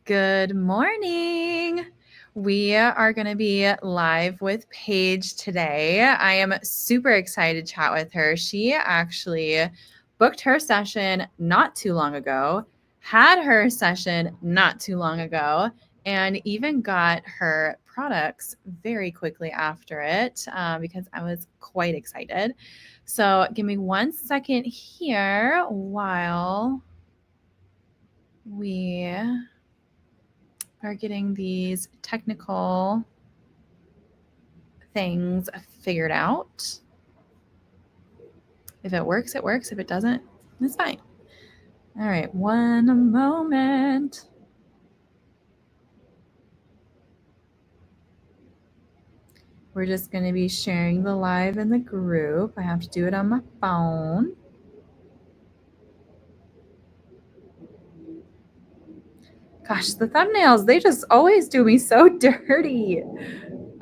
Good morning. We are going to be live with Paige today. I am super excited to chat with her. She actually booked her session not too long ago, had her session not too long ago, and even got her products very quickly after it because I was quite excited. So give me 1 second here while we are getting these technical things figured out. If it works, it works. If it doesn't, it's fine. All right, one moment. We're just going to be sharing the live in the group. I have to do it on my phone. Gosh, the thumbnails, they just always do me so dirty.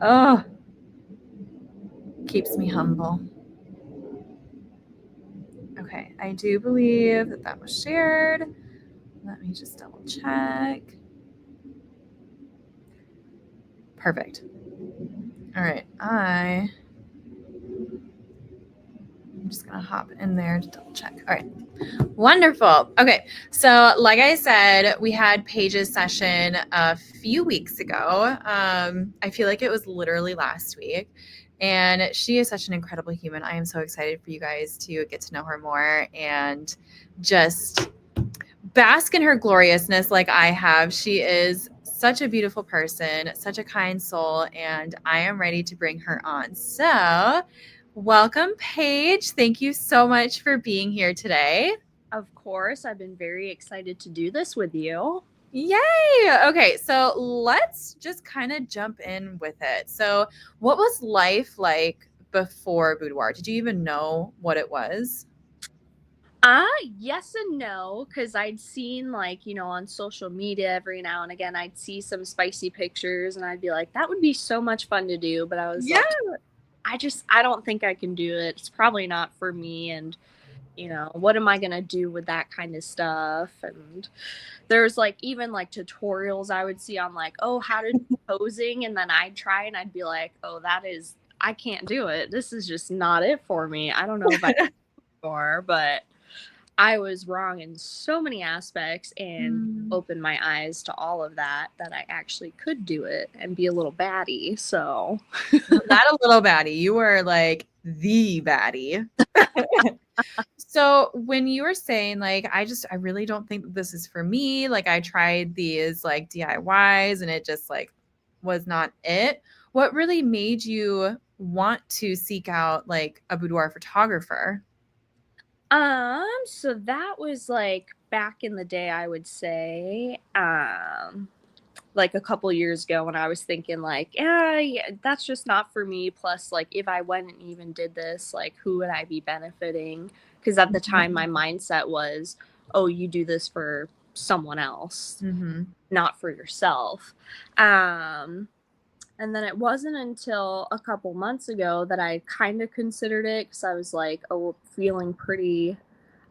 Oh, keeps me humble. Okay, I do believe that was shared. Let me just double check. Perfect. All right, I'm just going to hop in there to double check. All right. Wonderful. Okay. So like I said, we had Paige's session a few weeks ago. I feel like it was literally last week. And she is such an incredible human. I am so excited for you guys to get to know her more and just bask in her gloriousness like I have. She is such a beautiful person, such a kind soul, and I am ready to bring her on. So welcome, Paige. Thank you so much for being here today. Of course, I've been very excited to do this with you. Yay! Okay, so let's just kind of jump in with it. So, what was life like before boudoir? Did you even know what it was? Yes and no, because I'd seen on social media every now and again, I'd see some spicy pictures and I'd be like, that would be so much fun to do. But I was Yeah. like, I don't think I can do it. It's probably not for me. And, what am I going to do with that kind of stuff? And there's even tutorials I would see on oh, how to do posing. And then I'd try and I'd be like, oh, I can't do it. This is just not it for me. I don't know if I before, but I was wrong in so many aspects and opened my eyes to all of that I actually could do it and be a little baddie. So Not a little baddie. You were like the baddie. So when you were saying like I really don't think this is for me, like I tried these like DIYs and it just like was not it. What really made you want to seek out like a boudoir photographer? so that was back in the day, I would say. A couple years ago when I was thinking yeah, that's just not for me. Plus, if I went and even did this, who would I be benefiting? Because at the time, my mindset was, oh, you do this for someone else, not for yourself. And then it wasn't until a couple months ago that I kind of considered it because I was like, oh, feeling pretty.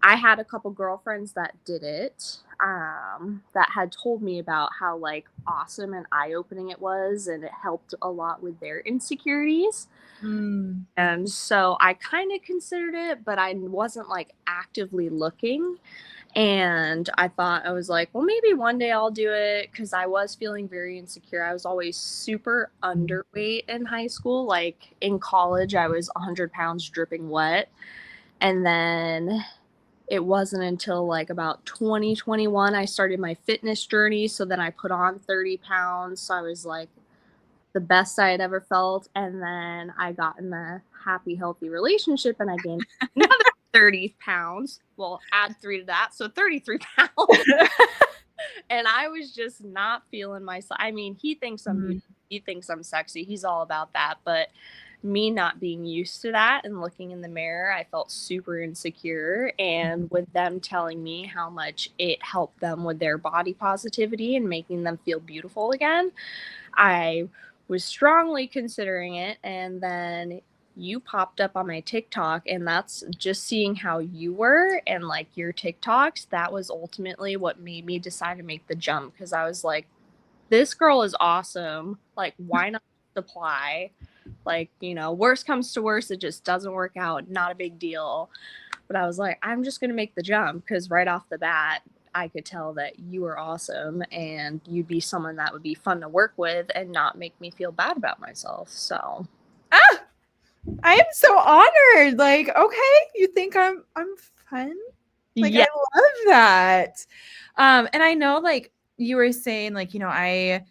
I had a couple girlfriends that did it, that had told me about how awesome and eye-opening it was, and it helped a lot with their insecurities. And so I kind of considered it, but I wasn't actively looking. And I was like, well, maybe one day I'll do it because I was feeling very insecure. I was always super underweight in high school. In college, I was 100 pounds dripping wet. And then it wasn't until about 2021 I started my fitness journey. So then I put on 30 pounds. So I was the best I had ever felt. And then I got in a happy, healthy relationship and I gained another 30 pounds. Well, add 3 to that. So 33 pounds. And I was just not feeling myself. I mean, he thinks I'm beautiful. He thinks I'm sexy. He's all about that. But me not being used to that and looking in the mirror, I felt super insecure. And with them telling me how much it helped them with their body positivity and making them feel beautiful again, I was strongly considering it. And then you popped up on my TikTok, and that's just seeing how you were and like your TikToks. That was ultimately what made me decide to make the jump, because I was like, this girl is awesome. Like, why not apply? Like, worst comes to worst, it just doesn't work out. Not a big deal. But I was like, I'm just going to make the jump, because right off the bat, I could tell that you were awesome and you'd be someone that would be fun to work with and not make me feel bad about myself. So, Ah, I am so honored. Like, okay, you think I'm fun? Like, yeah. I love that. And I know, like you were saying, like, I'm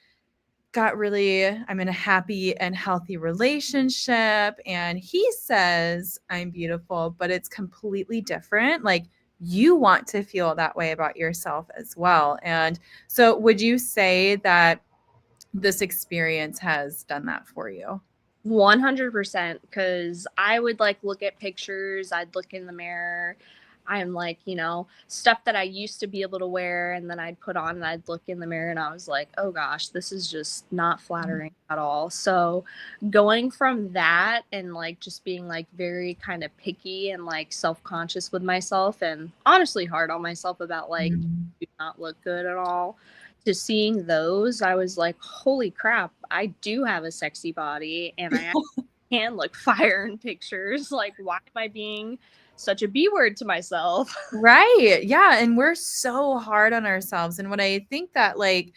in a happy and healthy relationship, and he says I'm beautiful, but it's completely different. Like, you want to feel that way about yourself as well. And so would you say that this experience has done that for you? 100%, because I would like look at pictures, I'd look in the mirror. I'm like, stuff that I used to be able to wear, and then I'd put on and I'd look in the mirror and I was like, oh gosh, this is just not flattering at all. So going from that and like just being like very kind of picky and like self-conscious with myself, and honestly hard on myself about like, Mm. do not look good at all, to seeing those, I was like, holy crap, I do have a sexy body and I can look fire in pictures. Like, why am I being such a B word to myself? Right. Yeah. And we're so hard on ourselves. And what I think that, like,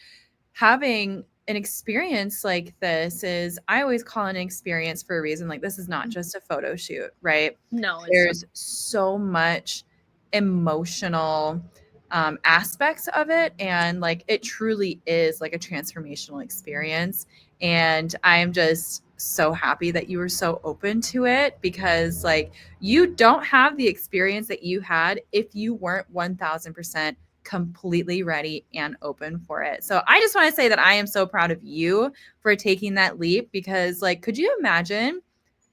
having an experience like this is, I always call it an experience for a reason. Like, this is not just a photo shoot, right? No, it's not. There's so much emotional aspects of it. And like, it truly is like a transformational experience. And I am just so happy that you were so open to it, because like, you don't have the experience that you had if you weren't 1000% completely ready and open for it. So I just want to say that I am so proud of you for taking that leap, because like, could you imagine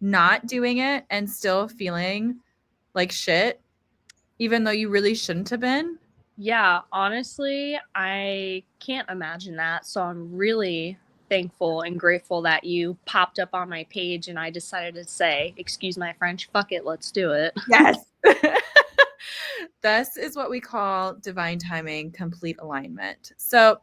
not doing it and still feeling like shit, even though you really shouldn't have been? Yeah, honestly, I can't imagine that. So I'm really thankful and grateful that you popped up on my page and I decided to say, excuse my French, fuck it, let's do it. Yes. This is what we call divine timing, complete alignment. So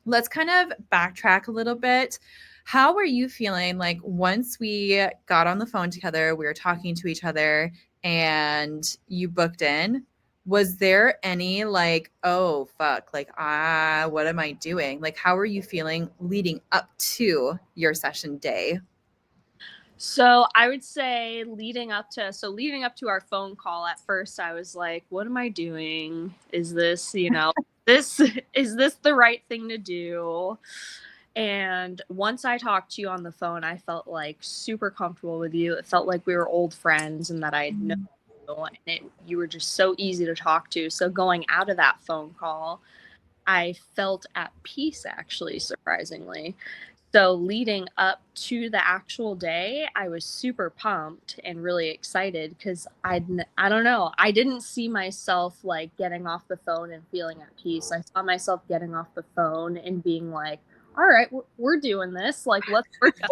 let's kind of backtrack a little bit. How were you feeling like once we got on the phone together, we were talking to each other, and you booked in? Was there any like, oh, fuck, like, what am I doing? Like, how were you feeling leading up to your session day? So I would say leading up to our phone call, at first I was like, what am I doing? Is this, this is this the right thing to do? And once I talked to you on the phone, I felt like super comfortable with you. It felt like we were old friends and that I'd known you, and you were just so easy to talk to. So going out of that phone call, I felt at peace, actually, surprisingly. So leading up to the actual day, I was super pumped and really excited, because I don't know, I didn't see myself like getting off the phone and feeling at peace. I saw myself getting off the phone and being like, all right, we're doing this. Like, let's work on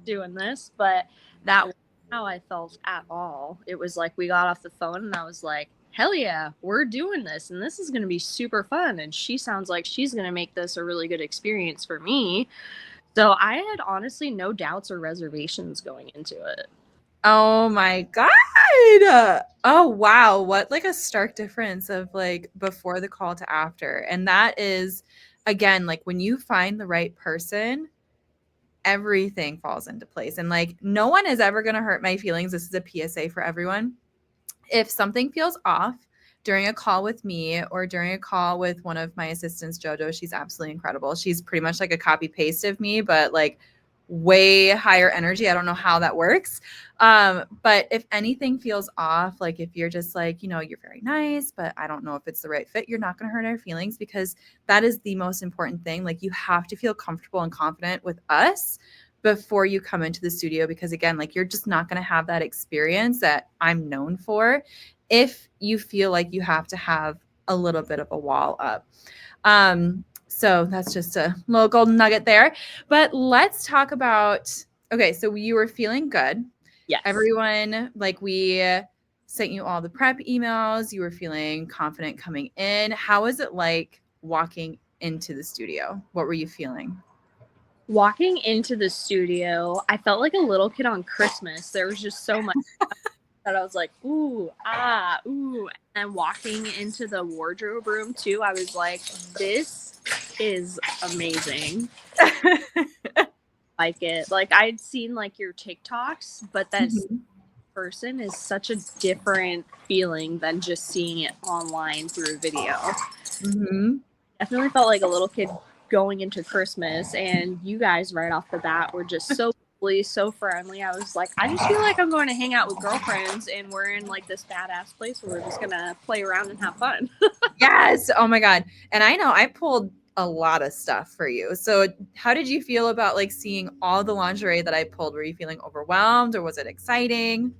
doing this. But that wasn't how I felt at all. It was like we got off the phone and I was like, hell yeah, we're doing this and this is going to be super fun. And she sounds like she's going to make this a really good experience for me. So I had honestly no doubts or reservations going into it. Oh my God. Oh wow. What like a stark difference of like before the call to after. And that is, again, like when you find the right person, everything falls into place. And like, no one is ever going to hurt my feelings. This is a PSA for everyone. If something feels off during a call with me or during a call with one of my assistants, JoJo, she's absolutely incredible. She's pretty much like a copy paste of me, but like way higher energy. I don't know how that works. But if anything feels off, like if you're just like, you're very nice, but I don't know if it's the right fit, you're not going to hurt our feelings, because that is the most important thing. Like, you have to feel comfortable and confident with us before you come into the studio, because again, like, you're just not going to have that experience that I'm known for if you feel like you have to have a little bit of a wall up. So that's just a little golden nugget there. But let's talk about, okay, so you were feeling good. Yes. Everyone, like we sent you all the prep emails. You were feeling confident coming in. How was it like walking into the studio? What were you feeling? Walking into the studio, I felt like a little kid on Christmas. There was just so much that I was like, ooh, ah, ooh. And walking into the wardrobe room too, I was like, this is amazing. Like it. Like I'd seen like your TikToks, but that person is such a different feeling than just seeing it online through a video. Mm-hmm. Definitely felt like a little kid going into Christmas, and you guys right off the bat were just so lovely, so friendly. I was like, I just feel like I'm going to hang out with girlfriends, and we're in like this badass place where we're just gonna play around and have fun. Yes. Oh my God. And I know I pulled a lot of stuff for you. So how did you feel about like seeing all the lingerie that I pulled? Were you feeling overwhelmed or was it exciting?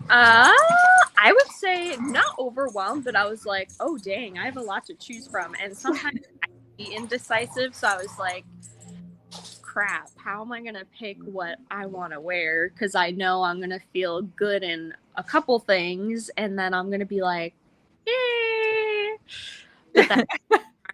I would say not overwhelmed, but I was like, oh dang, I have a lot to choose from. And sometimes I can be indecisive, so I was like, crap, how am I gonna pick what I want to wear? Because I know I'm gonna feel good in a couple things, and then I'm gonna be like, eh. But then,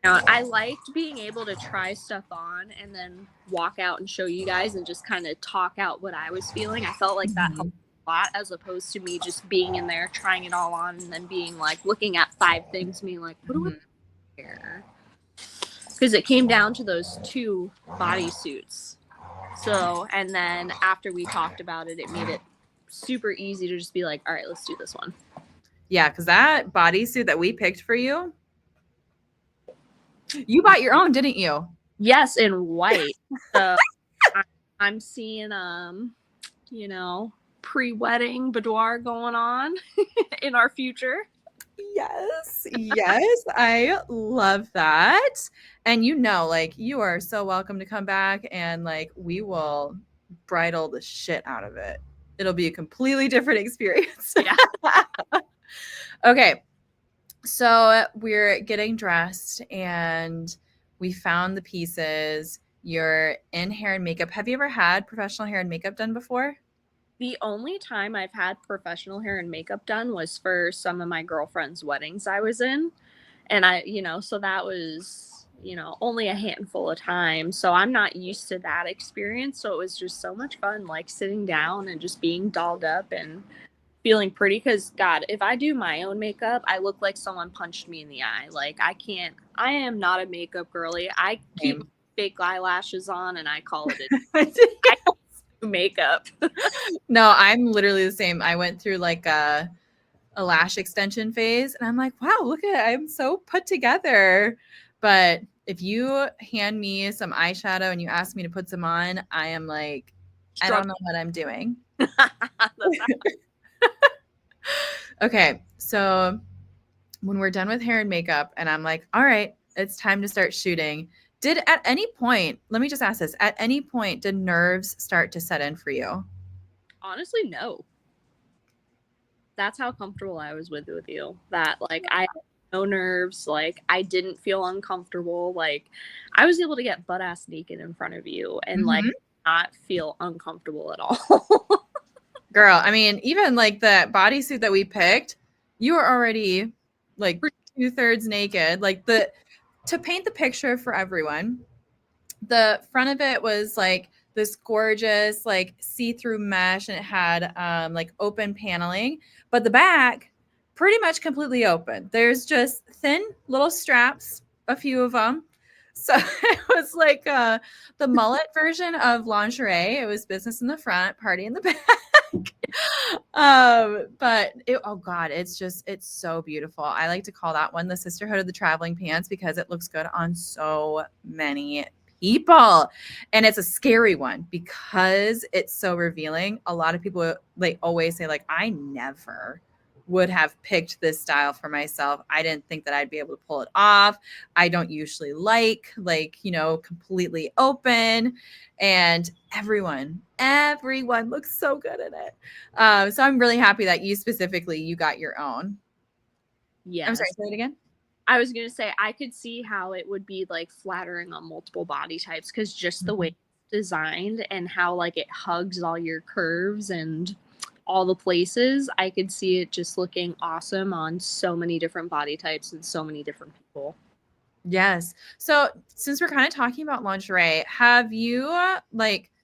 I liked being able to try stuff on and then walk out and show you guys and just kind of talk out what I was feeling. I felt like that helped a lot, as opposed to me just being in there trying it all on and then being like looking at 5 things, being like, what do I wear? Because it came down to those 2 bodysuits. So, and then after we talked about it, it made it super easy to just be like, all right, let's do this one. Yeah, because that bodysuit that we picked for you, you bought your own, didn't you? Yes, in white. So I'm seeing, you know, pre-wedding boudoir going on in our future. Yes, yes, I love that. And you know, like you are so welcome to come back and like we will bridal the shit out of it. It'll be a completely different experience. Yeah. Okay. So we're getting dressed and we found the pieces. You're in hair and makeup. Have you ever had professional hair and makeup done before? The only time I've had professional hair and makeup done was for some of my girlfriends' weddings I was in. And so that was, only a handful of times. So I'm not used to that experience. So it was just so much fun, like sitting down and just being dolled up and feeling pretty. Because, God, if I do my own makeup, I look like someone punched me in the eye. Like, I am not a makeup girly. I keep fake eyelashes on and I call it I do makeup. No, I'm literally the same. I went through like a lash extension phase and I'm like, wow, look at it. I'm so put together. But if you hand me some eyeshadow and you ask me to put some on, I am like, I don't know what I'm doing. Okay. So when we're done with hair and makeup and I'm like, all right, it's time to start shooting. Did at any point, let me just ask this, at any point did nerves start to set in for you? Honestly, no. That's how comfortable I was with you. That like I had no nerves, like I didn't feel uncomfortable. Like I was able to get butt ass naked in front of you and like not feel uncomfortable at all. Girl, I mean, even like the bodysuit that we picked, you were already like 2/3 naked. Like to paint the picture for everyone, the front of it was like this gorgeous like see-through mesh and it had like open paneling, but the back pretty much completely open. There's just thin little straps, a few of them. So it was like the mullet version of lingerie. It was business in the front, party in the back. But oh god, it's so beautiful. I like to call that one the sisterhood of the traveling pants because it looks good on so many people. And it's a scary one because it's so revealing. A lot of people like always say like I never would have picked this style for myself. I didn't think that I'd be able to pull it off. I don't usually like completely open, and everyone looks so good in it. So I'm really happy that you got your own. Yes. I'm sorry, say it again. I was gonna say I could see how it would be like flattering on multiple body types because just the way it's designed and how like it hugs all your curves and all the places, I could see it just looking awesome on so many different body types and so many different people. Yes. So since we're kind of talking about lingerie, have you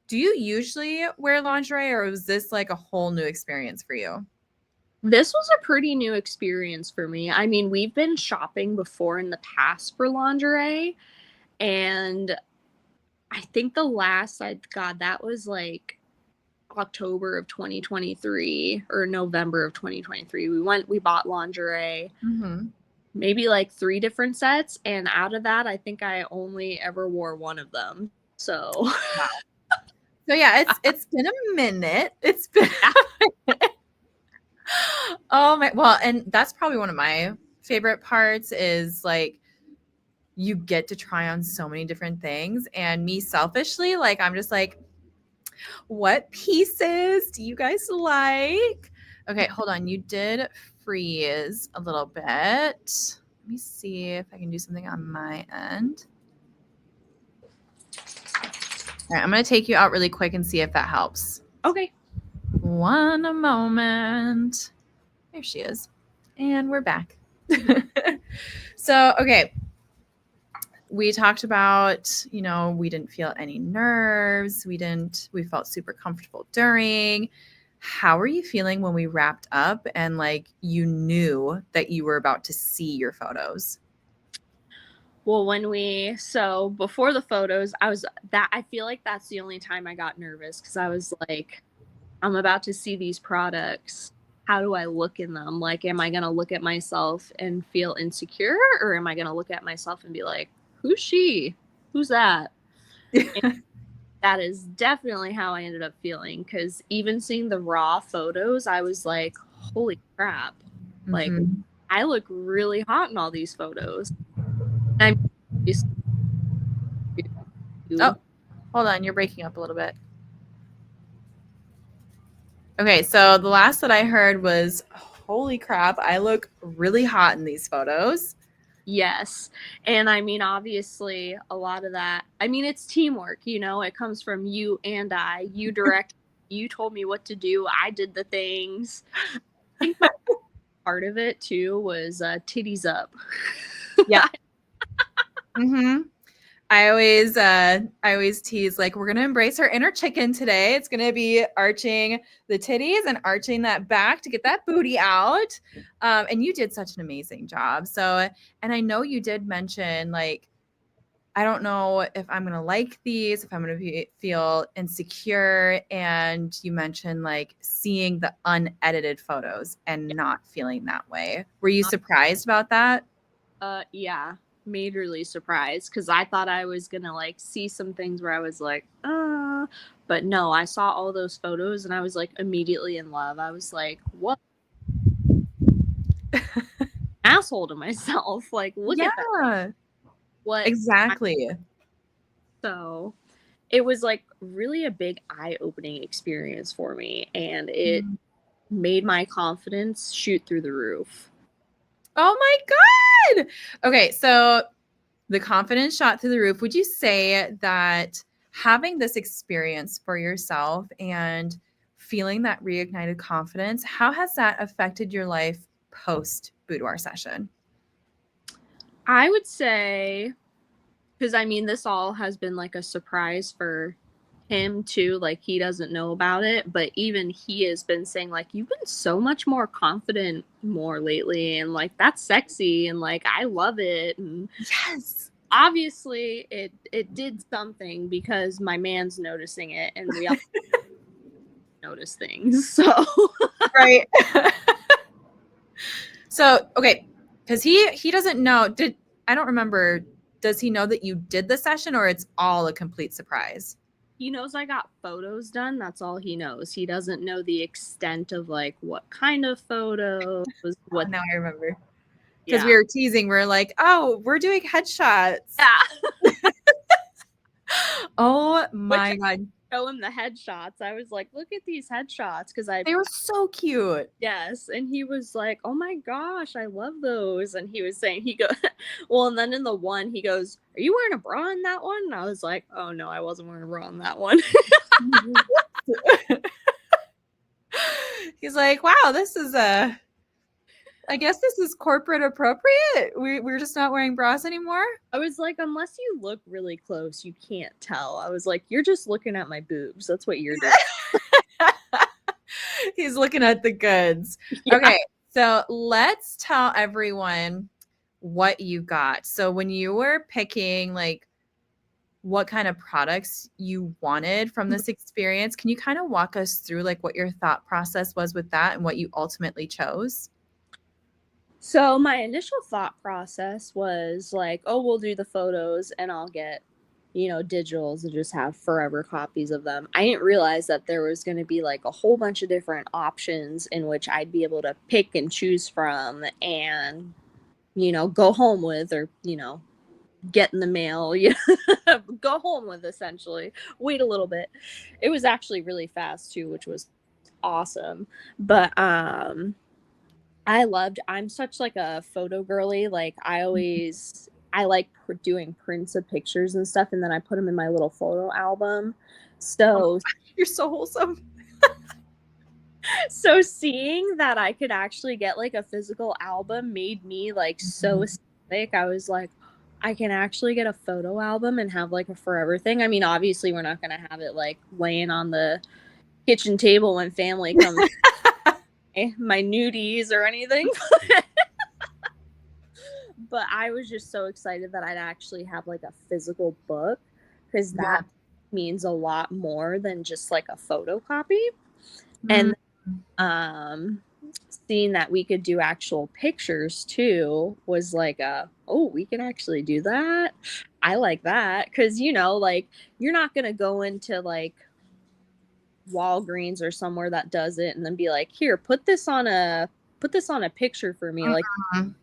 do you usually wear lingerie, or was this like a whole new experience for you? This was a pretty new experience for me. I mean, we've been shopping before in the past for lingerie, and I think the last I got that was like October of 2023 or November of 2023. We bought lingerie, Mm-hmm. maybe like 3 different sets, and out of that, I think I only ever wore one of them. So, Wow. So yeah, it's been a minute. It's been oh my, well, and that's probably one of my favorite parts is like you get to try on so many different things. And me selfishly, like I'm just like, what pieces do you guys like? Okay, hold on. You did freeze a little bit. Let me see if I can do something on my end. All right, I'm going to take you out really quick and see if that helps. okay. One moment. There she is. And we're back. So, okay. We talked about, we didn't feel any nerves. We felt super comfortable during. How were you feeling when we wrapped up and like you knew that you were about to see your photos? Well, so before the photos, I feel like that's the only time I got nervous because I was like, I'm about to see these products. How do I look in them? Like, am I going to look at myself and feel insecure, or am I going to look at myself and be like, who's she? Who's that? And that is definitely how I ended up feeling, because even seeing the raw photos, I was like, holy crap. Like, Mhm. I look really hot in all these photos. I'm used Oh, to, hold on. You're breaking up a little bit. Okay, so the last that I heard was, holy crap, I look really hot in these photos. yes. And I mean, obviously, a lot of that, I mean, it's teamwork, it comes from you and I. You told me what to do, I did the things. I think my part of it too was titties up. Yep. Mm-hmm. I always tease like we're gonna embrace our inner chicken today. It's gonna be arching the titties and arching that back to get that booty out. And you did such an amazing job. So, and I know you did mention like I don't know if I'm gonna like these, if I'm gonna feel insecure. And you mentioned like seeing the unedited photos and not feeling that way. Were you surprised about that? Yeah, majorly surprised because I thought I was gonna like see some things where I was like, but no, I saw all those photos and I was like immediately in love. I was like, what asshole to myself? Like, look at that. Yeah, What exactly. So it was like really a big eye-opening experience for me, and it Mm. made my confidence shoot through the roof. Oh my God. Okay, so the confidence shot through the roof. Would you say that having this experience for yourself and feeling that reignited confidence, how has that affected your life post boudoir session? I would say, because I mean, this all has been like a surprise for him too. Like, he doesn't know about it, but even he has been saying, like, you've been so much more confident more lately, and like, that's sexy, and like, I love it. And Yes. obviously, it did something because my man's noticing it, and we all notice things. So, Right. So, okay, because he doesn't know. I don't remember. Does he know that you did the session, or it's all a complete surprise? he knows I got photos done. That's all he knows. He doesn't know the extent of like what kind of photos, Oh, what, now I remember. Because yeah. we were teasing, we're like, oh, we're doing headshots. Yeah. Oh Which my God. show him the headshots. I was like, look at these headshots. Cause I, They were so cute. yes. And he was like, oh my gosh, I love those. And he was saying, he go, well, and then in the one, he goes, are you wearing a bra in that one? And I was like, oh no, I wasn't wearing a bra in that one. He's like, wow, this is I guess this is corporate appropriate. We're just not wearing bras anymore. I was like, unless you look really close, you can't tell. I was like, you're just looking at my boobs. That's what you're doing. He's looking at the goods. Yeah. Okay, so let's tell everyone what you got. So when you were picking like what kind of products you wanted from this experience, can you kind of walk us through like what your thought process was with that and what you ultimately chose? So my initial thought process was like, oh, we'll do the photos and I'll get, digitals and just have forever copies of them. I didn't realize that there was going to be like a whole bunch of different options in which I'd be able to pick and choose from and, go home with or, get in the mail, go home with essentially. Wait a little bit. It was actually really fast too, which was awesome. But I'm such like a photo girly. Like I like doing prints of pictures and stuff, and then I put them in my little photo album. Oh, So, you're so wholesome. so seeing that I could actually get like a physical album made me like so ecstatic. I was like, I can actually get a photo album and have like a forever thing. I mean, obviously, we're not gonna have it like laying on the kitchen table when family comes. My nudies or anything. But I was just so excited that I'd actually have like a physical book because Yeah. that means a lot more than just like a photocopy. Mm. And um seeing that we could do actual pictures too was like oh, we can actually do that. I like that because like you're not gonna go into like Walgreens or somewhere that does it and then be like, here, put this on a picture for me. Like Mhm.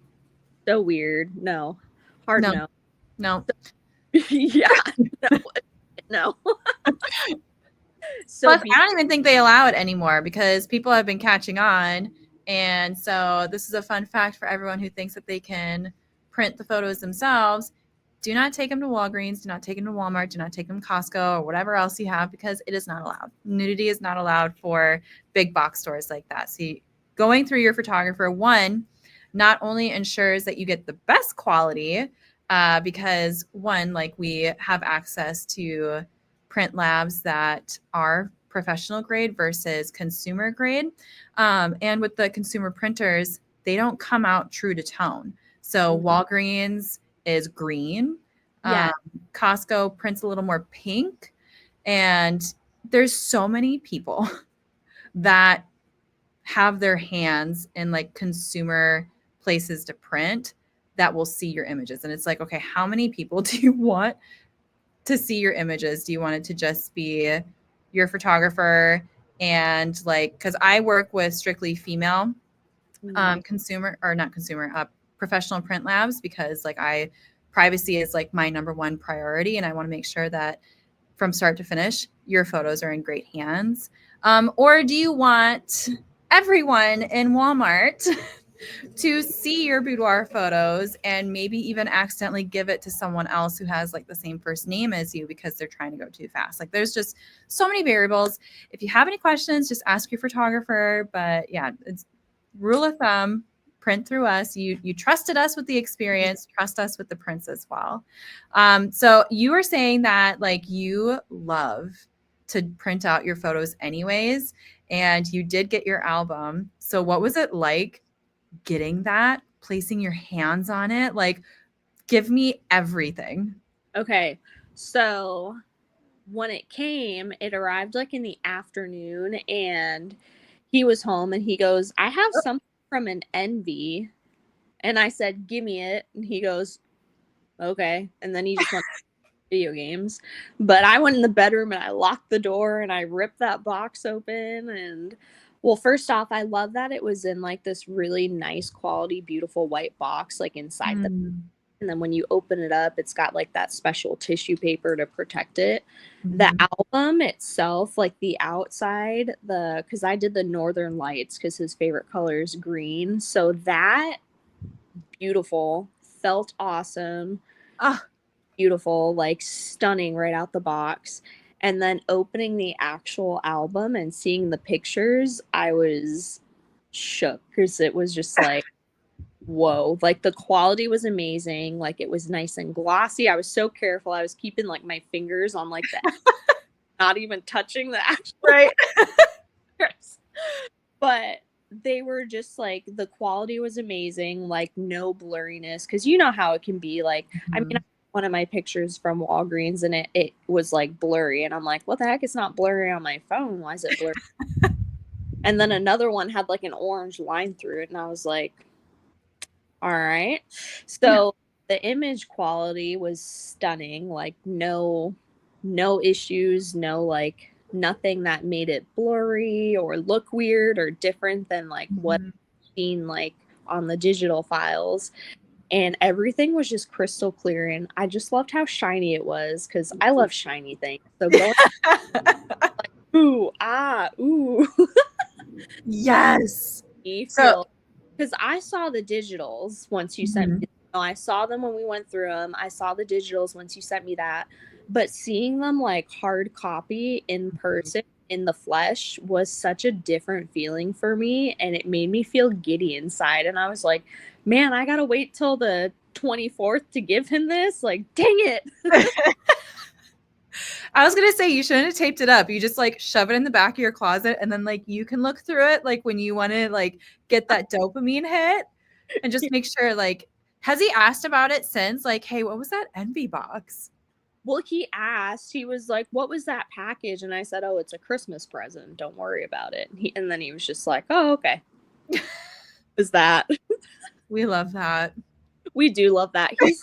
so weird. No. Hard No, no. no. Yeah. No. No. So Plus, I don't even think they allow it anymore because people have been catching on. And so, this is a fun fact for everyone who thinks that they can print the photos themselves. Do not take them to Walgreens. Do not take them to Walmart. Do not take them to Costco or whatever else you have because it is not allowed. Nudity is not allowed for big box stores like that. So, going through your photographer, one, not only ensures that you get the best quality, because one, like we have access to print labs that are professional grade versus consumer grade. And with the consumer printers, they don't come out true to tone. So Walgreens is green. Um, yeah. Costco prints a little more pink. And there's so many people that have their hands in like consumer places to print that will see your images. And it's like, okay, how many people do you want to see your images? Do you want it to just be your photographer and like, because I work with strictly female consumer or not consumer, professional print labs because like privacy is like my number one priority and I want to make sure that from start to finish your photos are in great hands. Or do you want everyone in Walmart to see your boudoir photos and maybe even accidentally give it to someone else who has like the same first name as you because they're trying to go too fast? Like there's just so many variables. If you have any questions, just ask your photographer. But yeah, it's rule of thumb, print through us. You trusted us with the experience, trust us with the prints as well. So you were saying that like you love to print out your photos anyways, and you did get your album. So what was it like getting that, placing your hands on it? Like, give me everything. Okay. So when it came, it arrived like in the afternoon and he was home and he goes, I have something from an Envy. And I said, give me it. And he goes, okay. And then he just went video games. But I went in the bedroom and I locked the door and I ripped that box open. And well, first off, I love that it was in like this really nice quality, beautiful white box, like inside the. Mm. and then when you open it up, it's got like that special tissue paper to protect it. The Mhm. album itself, like the outside, because I did the Northern Lights because his favorite color is green. So that beautiful, felt awesome, Ah, beautiful, like stunning right out the box. And then opening the actual album and seeing the pictures, I was shook because it was just like, whoa, like the quality was amazing. Like it was nice and glossy. I was so careful. I was keeping like my fingers on like the, not even touching the actual right. pictures. But they were just like, the quality was amazing, like no blurriness, because you know how it can be. Like, I mean, Mhm. one of my pictures from Walgreens and it was like blurry, and I'm like, what the heck, it's not blurry on my phone, why is it blurry? And then another one had like an orange line through it, and I was like, all right. Yeah. So the image quality was stunning, like no issues, no like nothing that made it blurry or look weird or different than like what Mhm. I've seen like on the digital files. And everything was just crystal clear, and I just loved how shiny it was because I love shiny things. So going ooh, ah, ooh, Yes. me So, feel, because I saw the digitals once you sent mhm. me. I saw them when we went through them. I saw the digitals once you sent me that. But seeing them like hard copy in person in the flesh was such a different feeling for me, and it made me feel giddy inside. And I was like, man, I gotta wait till the 24th to give him this. Like, dang it. I was gonna say you shouldn't have taped it up. You just like shove it in the back of your closet, and then like you can look through it like when you want to like get that dopamine hit, and just make sure like has he asked about it since? Like, hey, what was that Envy box? Well, he asked, he was like, what was that package? And I said, oh, it's a Christmas present. Don't worry about it. And then he was just like, oh, okay. Is that? We love that. We do love that. He's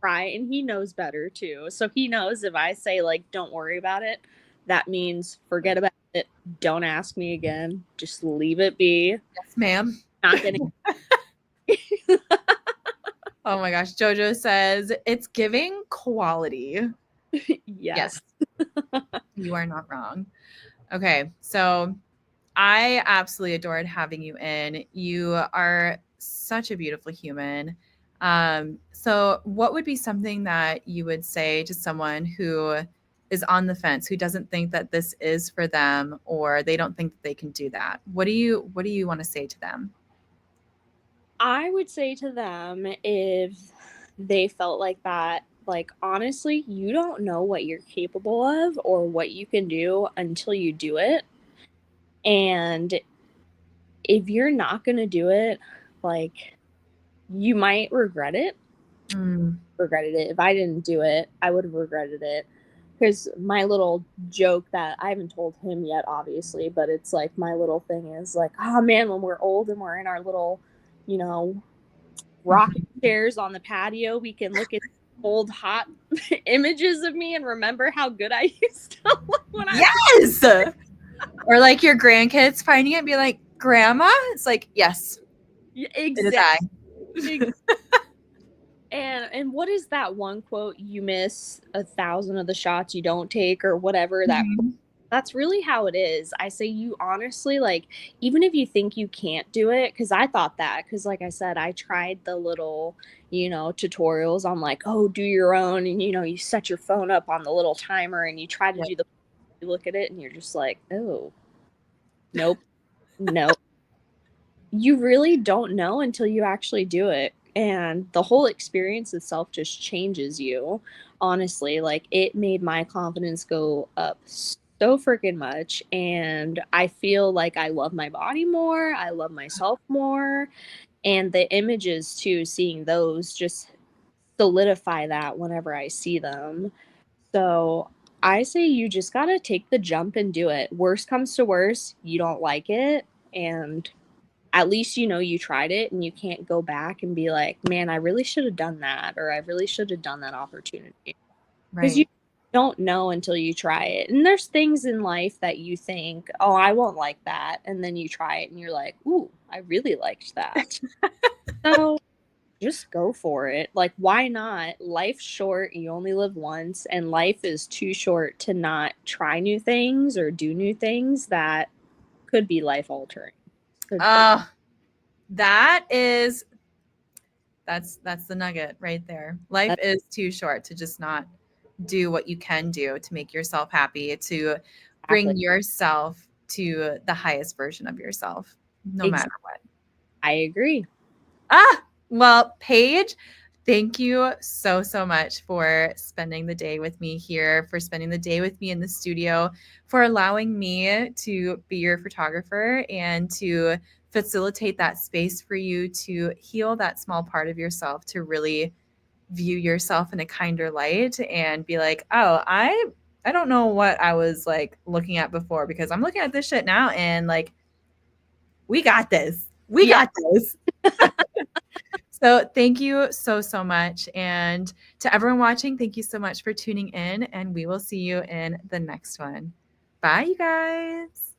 right, and he knows better too. So he knows if I say like don't worry about it, that means forget about it. Don't ask me again. Just leave it be. Yes, ma'am. Not gonna. Oh my gosh. Jojo says it's giving quality. Yes. Yes, you are not wrong. Okay. So I absolutely adored having you in. You are such a beautiful human. So, what would be something that you would say to someone who is on the fence, who doesn't think that this is for them, or they don't think that they can do that? What do you want to say to them? I would say to them, if they felt like that, like honestly, you don't know what you're capable of or what you can do until you do it. And if you're not going to do it, like you might regret it. Mm, Regretted it. If I didn't do it, I would have regretted it. Because my little joke that I haven't told him yet, obviously, but it's like my little thing is like, oh man, when we're old and we're in our little, you know, rocking chairs on the patio, we can look at old hot images of me and remember how good I used to look when I was. yes. Or like your grandkids finding it and be like, Grandma? It's like, yes, it is I. Exactly. And what is that one quote? You miss 1,000 of the shots you don't take, or whatever that. Mhm. That's really how it is. I say, you honestly, like, even if you think you can't do it, because I thought that, because like I said, I tried the little, tutorials on like, oh, do your own, and you set your phone up on the little timer and you try to Yep. do you look at it and you're just like, oh, nope, no. You really don't know until you actually do it. And the whole experience itself just changes you. Honestly, like it made my confidence go up so freaking much. And I feel like I love my body more. I love myself more. And the images too, seeing those just solidify that whenever I see them. So I say you just got to take the jump and do it. Worst comes to worst, you don't like it. And at least you tried it, and you can't go back and be like, man, I really should have done that, or I really should have done that opportunity, because you Right. don't know until you try it. And there's things in life that you think, oh, I won't like that, and then you try it and you're like, ooh, I really liked that. So just go for it. Like, why not? Life's short. You only live once, and life is too short to not try new things or do new things that could be life altering. Oh, that is that's the nugget right there. Life is too short to just not do what you can do to make yourself happy, to Exactly. bring yourself to the highest version of yourself, no matter Exactly. what. I agree. Well, Paige, thank you so much for spending the day with me here, for spending the day with me in the studio, for allowing me to be your photographer and to facilitate that space for you to heal that small part of yourself, to really view yourself in a kinder light and be like, oh, I don't know what I was like looking at before, because I'm looking at this shit now and like we got this. We Yeah. got this. So thank you so much. And to everyone watching, thank you so much for tuning in, and we will see you in the next one. Bye, you guys.